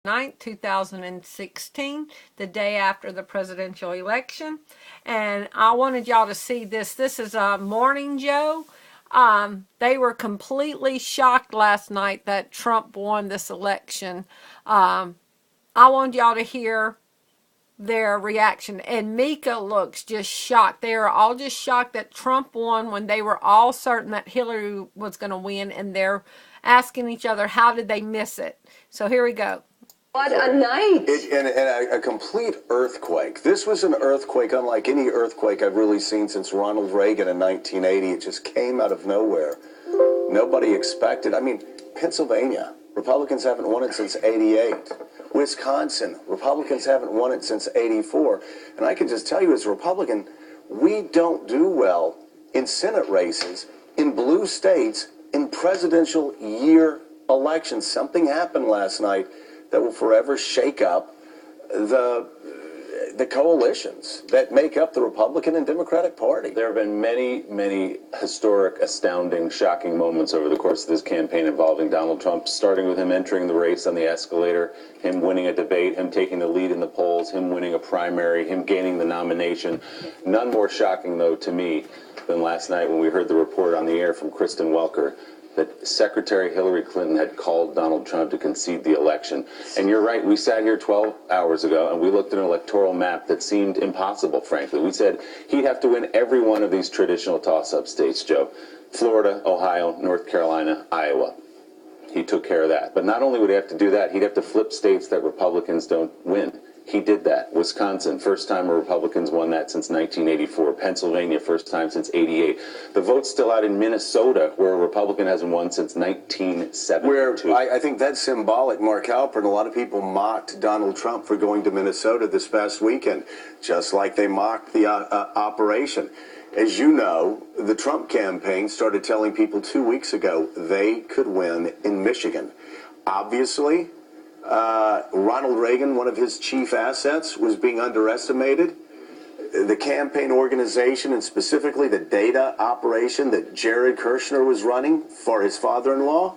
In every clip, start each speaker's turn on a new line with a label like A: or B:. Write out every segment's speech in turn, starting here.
A: 9th, 2016, the day after the presidential election. And I wanted y'all to see this. This is Morning Joe. They were completely shocked last night that Trump won this election. I wanted y'all to hear their reaction. And Mika looks just shocked. They are all just shocked that Trump won when they were all certain that Hillary was going to win. And they're asking each other, how did they miss it? So here we go.
B: What a night.
C: And a complete earthquake. This was an earthquake unlike any earthquake I've really seen since Ronald Reagan in 1980. It just came out of nowhere. Nobody expected. I mean, Pennsylvania, Republicans haven't won it since 88. Wisconsin, Republicans haven't won it since 84. And I can just tell you as a Republican, we don't do well in Senate races, in blue states, in presidential year elections. Something happened last night that will forever shake up the coalitions that make up the Republican and Democratic Party.
D: There have been many, many historic, astounding, shocking moments over the course of this campaign involving Donald Trump, starting with him entering the race on the escalator, him winning a debate, him taking the lead in the polls, him winning a primary, him gaining the nomination. None more shocking, though, to me than last night when we heard the report on the air from Kristen Welker that Secretary Hillary Clinton had called Donald Trump to concede the election. And you're right, we sat here 12 hours ago and we looked at an electoral map that seemed impossible, frankly. We said he'd have to win every one of these traditional toss-up states, Joe. Florida, Ohio, North Carolina, Iowa. He took care of that. But not only would he have to do that, he'd have to flip states that Republicans don't win. He did that. Wisconsin, first time a Republicans won that since 1984. Pennsylvania, first time since 88. The vote's still out in Minnesota, where a Republican hasn't won since 1972.
C: Where I think that's symbolic. Mark Halpern, a lot of people mocked Donald Trump for going to Minnesota this past weekend, just like they mocked the operation. As you know, the Trump campaign started telling people 2 weeks ago they could win in Michigan. Obviously, Ronald Reagan, one of his chief assets, was being underestimated. The campaign organization, and specifically the data operation that Jared Kushner was running for his father-in-law,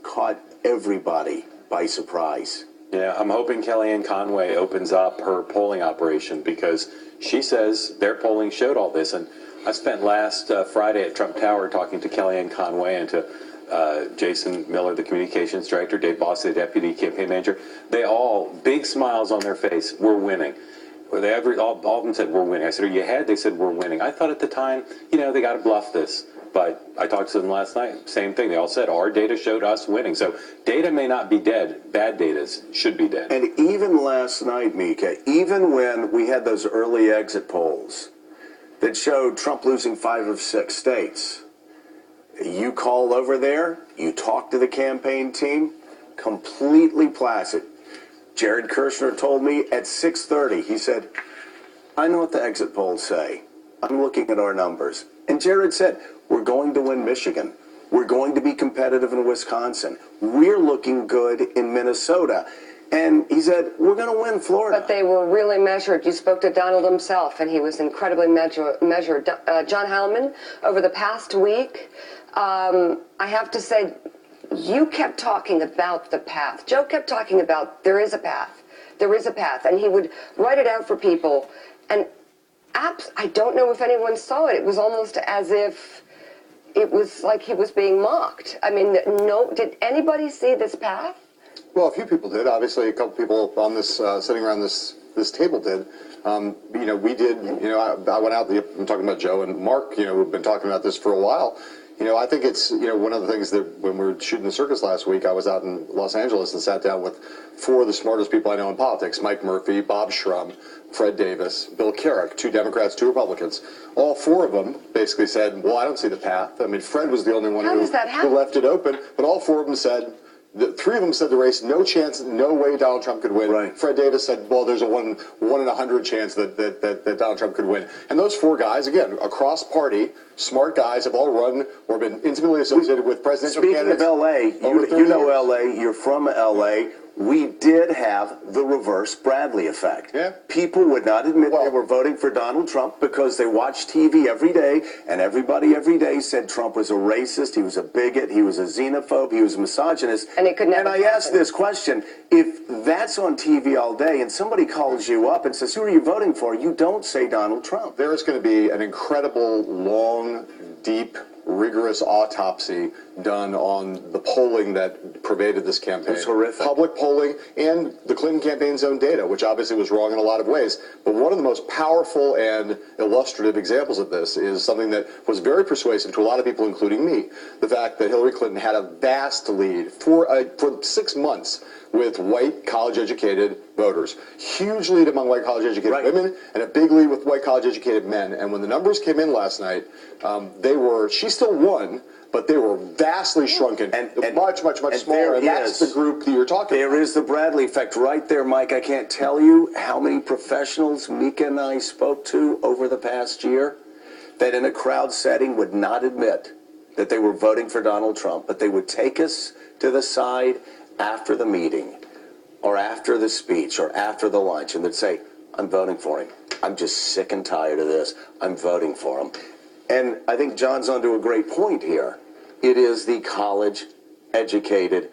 C: caught everybody by surprise.
E: Yeah, I'm hoping Kellyanne Conway opens up her polling operation because she says their polling showed all this. And I spent last Friday at Trump Tower talking to Kellyanne Conway and to Jason Miller, the communications director, Dave Bossy, the deputy campaign manager. They all, big smiles on their face, we're winning. All of them said, we're winning. I said, are you ahead? They said, we're winning. I thought at the time, they got to bluff this. But I talked to them last night, same thing. They all said, our data showed us winning. So data may not be dead. Bad data should be dead.
C: And even last night, Mika, even when we had those early exit polls that showed Trump losing 5 of 6 states, you called over there, you talked to the campaign team, completely placid. Jared Kushner told me at 6:30, he said, I know what the exit polls say. I'm looking at our numbers. And Jared said, we're going to win Michigan. We're going to be competitive in Wisconsin. We're looking good in Minnesota. And he said, we're going to win Florida.
B: But they were really measured. You spoke to Donald himself, and he was incredibly measured. John Hellman, over the past week, I have to say, you kept talking about the path. Joe kept talking about there is a path. There is a path. And he would write it out for people. And I don't know if anyone saw it. It was almost as if it was like he was being mocked. I mean, did anybody see this path?
F: Well, a few people did. Obviously, a couple people on this sitting around this table did. We did. I went out. I'm talking about Joe and Mark. We've been talking about this for a while. I think it's one of the things that when we were shooting the circus last week, I was out in Los Angeles and sat down with 4 of the smartest people I know in politics: Mike Murphy, Bob Shrum, Fred Davis, Bill Carrick, 2 Democrats, 2 Republicans. All 4 of them basically said, "Well, I don't see the path." I mean, Fred was the only one who left it open, but all 4 of them said. 3 of them said the race, no chance, no way Donald Trump could win.
C: Right.
F: Fred Davis said, well, there's a 1 in 100 chance that Donald Trump could win. And those 4 guys, again, across party, smart guys, have all run or been intimately associated with presidential candidates.
C: Speaking of L.A., you know L.A., you're from L.A., we did have the reverse Bradley effect.
F: Yeah.
C: People would not admit they were voting for Donald Trump because they watched TV every day, and everybody every day said Trump was a racist, he was a bigot, he was a xenophobe, he was a misogynist.
B: And it could never
C: And I asked this question, if that's on TV all day and somebody calls you up and says, who are you voting for? You don't say Donald Trump.
F: There is going to be an incredible, long, deep, rigorous autopsy done on the polling that pervaded this campaign.
C: It's horrific.
F: Public polling and the Clinton campaign's own data, which obviously was wrong in a lot of ways. But one of the most powerful and illustrative examples of this is something that was very persuasive to a lot of people, including me. The fact that Hillary Clinton had a vast lead for 6 months with white college-educated voters. Huge lead among white college-educated women and a big lead with white college-educated men. And when the numbers came in last night, she still won, but they were vastly shrunken and much smaller. And that's the group that you're talking about.
C: There is the Bradley effect right there, Mike. I can't tell you how many professionals Mika and I spoke to over the past year that in a crowd setting would not admit that they were voting for Donald Trump, but they would take us to the side after the meeting or after the speech or after the lunch and they'd say, I'm voting for him. I'm just sick and tired of this. I'm voting for him. And I think John's onto a great point here. It is the college-educated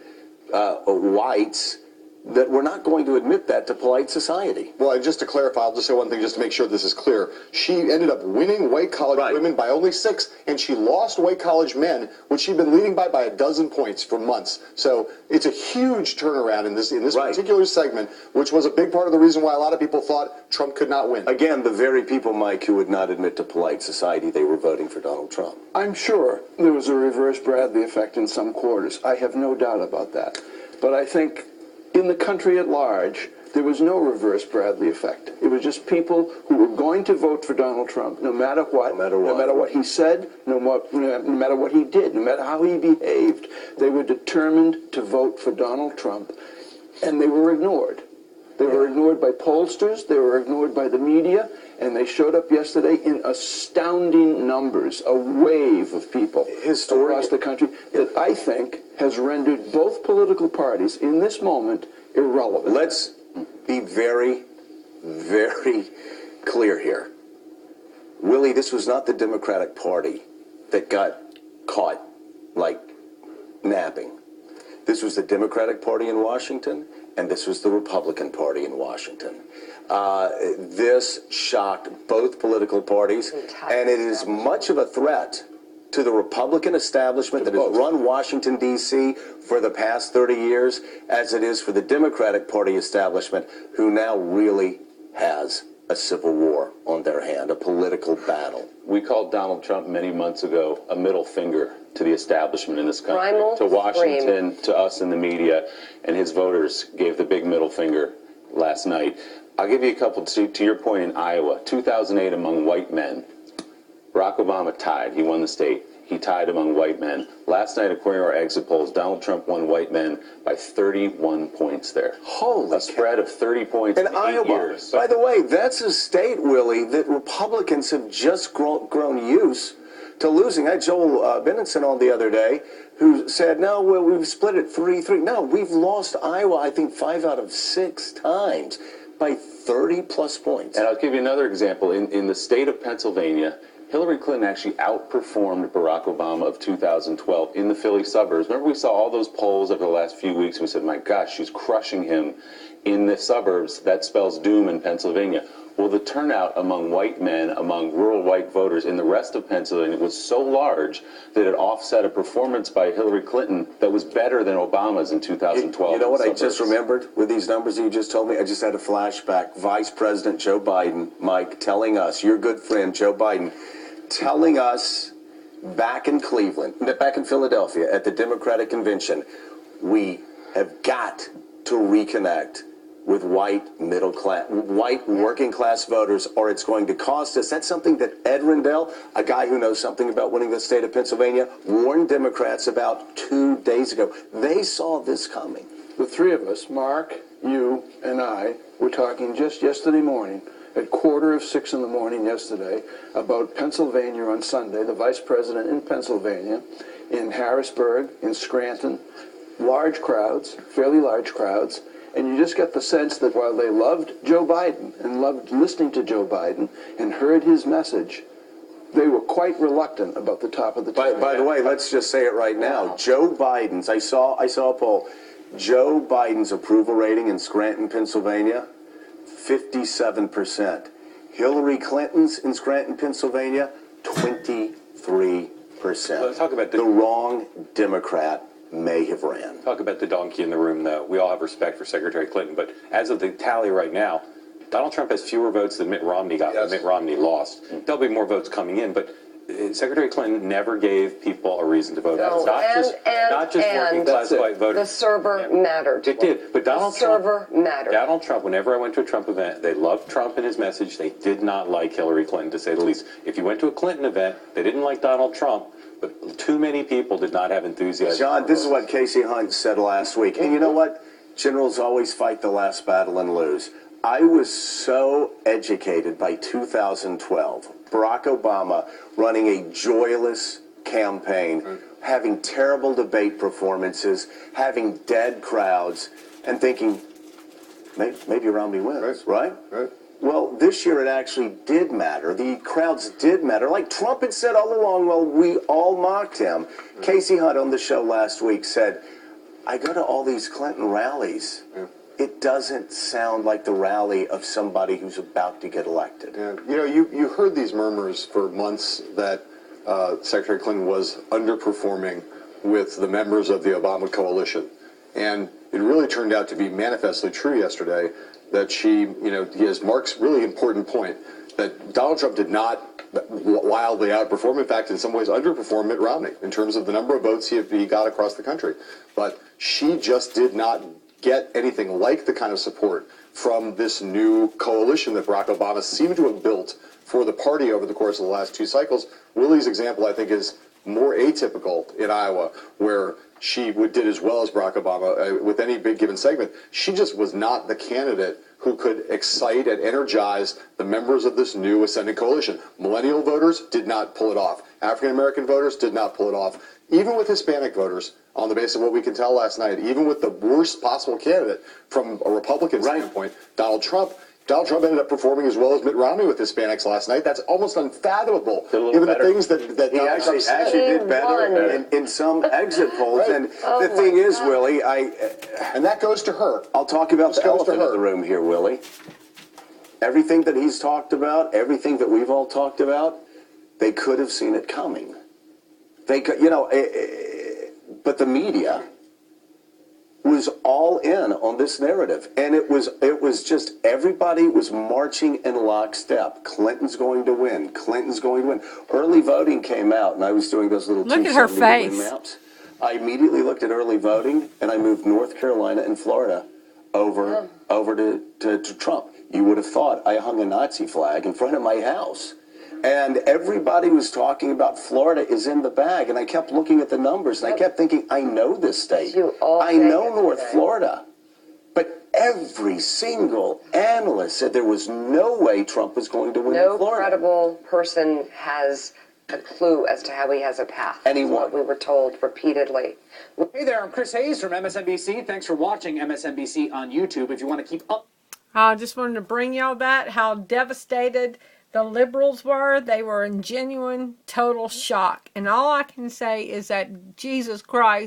C: whites that we're not going to admit that to polite society.
F: Well, and just to clarify, I'll just say one thing just to make sure this is clear. She ended up winning white college women by only 6, and she lost white college men, which she'd been leading by a dozen points for months. So it's a huge turnaround in this particular segment, which was a big part of the reason why a lot of people thought Trump could not win.
C: Again, the very people, Mike, who would not admit to polite society they were voting for Donald Trump.
G: I'm sure there was a reverse Bradley effect in some quarters. I have no doubt about that. But I think in the country at large, there was no reverse Bradley effect. It was just people who were going to vote for Donald Trump, no matter what, no matter what he said, no matter what he did, no matter how he behaved. They were determined to vote for Donald Trump, and they were ignored. They were ignored by pollsters, they were ignored by the media, and they showed up yesterday in astounding numbers, a wave of people across the country that I think has rendered both political parties in this moment irrelevant.
C: Let's be very, very clear here. Willie, this was not the Democratic Party that got caught, like, napping. This was the Democratic Party in Washington, and this was the Republican Party in Washington. This shocked both political parties, and it is much of a threat to the Republican establishment that has run Washington, D.C. for the past 30 years, as it is for the Democratic Party establishment, who now really has a civil war on their hand, a political battle.
D: We called Donald Trump many months ago a middle finger to the establishment in this country,
B: Primal
D: to Washington,
B: scream.
D: to us in the media, and his voters gave the big middle finger last night. I'll give you a couple, to your point in Iowa, 2008 among white men. Barack Obama tied. He won the state. He tied among white men. Last night, according to our exit polls, Donald Trump won white men by 31 points there.
C: Holy
D: A spread of 30 points in 8
C: Iowa,
D: years.
C: by the way, that's a state, Willie, that Republicans have just grown used to losing. I had Joel Benenson on the other day who said, no, well, we've split it 3-3. No, we've lost Iowa, I think, 5 out of 6 times by 30-plus points.
D: And I'll give you another example. In the state of Pennsylvania, Hillary Clinton actually outperformed Barack Obama of 2012 in the Philly suburbs. Remember, we saw all those polls over the last few weeks, and we said, my gosh, she's crushing him in the suburbs. That spells doom in Pennsylvania. Well, the turnout among white men, among rural white voters in the rest of Pennsylvania was so large that it offset a performance by Hillary Clinton that was better than Obama's in 2012.
C: You know what I just remembered with these numbers that you just told me? I just had a flashback. Vice President Joe Biden, Mike, telling us, your good friend Joe Biden, telling us back in Cleveland, back in Philadelphia at the Democratic Convention, we have got to reconnect with white middle class, white working class voters, or it's going to cost us. That's something that Ed Rendell, a guy who knows something about winning the state of Pennsylvania, warned Democrats about 2 days ago. They saw this coming.
G: The three of us, Mark, you, and I, were talking just yesterday morning at 5:45 in the morning yesterday about Pennsylvania on Sunday, the vice president in Pennsylvania, in Harrisburg, in Scranton, large crowds, fairly large crowds, And you just get the sense that while they loved Joe Biden and loved listening to Joe Biden and heard his message, they were quite reluctant about the top of the table.
C: By the way, let's just say it right now. Joe Biden's, I saw a poll. Joe Biden's approval rating in Scranton, Pennsylvania, 57%. Hillary Clinton's in Scranton, Pennsylvania, 23%.
E: Let's talk about
C: the wrong Democrat may have ran.
E: Talk about the donkey in the room, though. We all have respect for Secretary Clinton, but as of the tally right now, Donald Trump has fewer votes than Mitt Romney got when Mitt Romney lost. There'll be more votes coming in, but Secretary Clinton never gave people a reason to vote.
B: No,
E: Not just working class white voters.
B: The server mattered.
E: It did, but Donald
B: server mattered.
E: Donald Trump, whenever I went to a Trump event, they loved Trump and his message. They did not like Hillary Clinton, to say the least. If you went to a Clinton event, they didn't like Donald Trump, but too many people did not have enthusiasm.
C: John, this is what Casey Hunt said last week. And you know what? Generals always fight the last battle and lose. I was so educated by 2012. Barack Obama running a joyless campaign, having terrible debate performances, having dead crowds, and thinking, maybe Romney wins, right? Well, this year it actually did matter. The crowds did matter. Like Trump had said all along, well, we all mocked him. Casey Hunt on the show last week said, I go to all these Clinton rallies. It doesn't sound like the rally of somebody who's about to get elected.
F: Yeah. You know, you heard these murmurs for months that Secretary Clinton was underperforming with the members of the Obama coalition. And it really turned out to be manifestly true yesterday that she, you know, as Mark's really important point, that Donald Trump did not wildly outperform, in fact, in some ways underperform Mitt Romney in terms of the number of votes he got across the country. But she just did not get anything like the kind of support from this new coalition that Barack Obama seemed to have built for the party over the course of the last two cycles. Willie's example, I think, is more atypical in Iowa, where she did as well as Barack Obama with any big given segment. She just was not the candidate who could excite and energize the members of this new ascending coalition. Millennial voters did not pull it off. African-American voters did not pull it off. Even with Hispanic voters, on the basis of what we can tell last night, even with the worst possible candidate from a Republican standpoint, Donald Trump ended up performing as well as Mitt Romney with Hispanics last night. That's almost unfathomable, given the things that
C: he actually did better in some exit polls.
F: Right.
C: And the thing is, Willie,
F: and that goes to her.
C: I'll talk about the elephant in the room here, Willie. Everything that he's talked about, everything that we've all talked about, they could have seen it coming. They could, you know, but the media was all in on this narrative, and it was just everybody was marching in lockstep. Clinton's going to win. Clinton's going to win. Early voting came out, and I was doing those little
A: Look at her face.
C: maps. I immediately looked at early voting, and I moved North Carolina and Florida over to Trump. You would have thought I hung a Nazi flag in front of my house. And everybody was talking about Florida is in the bag. And I kept looking at the numbers, and I kept thinking, I know this state. I know North Florida. But every single analyst said there was no way Trump was going to win in Florida.
B: No credible person has a clue as to how he has a path.
C: Anyone.
B: That's what we were told repeatedly.
H: Hey there, I'm Chris Hayes from MSNBC. Thanks for watching MSNBC on YouTube. If you want to keep up...
A: I just wanted to bring y'all that, how devastated the liberals were. They were in genuine, total shock. And all I can say is that Jesus Christ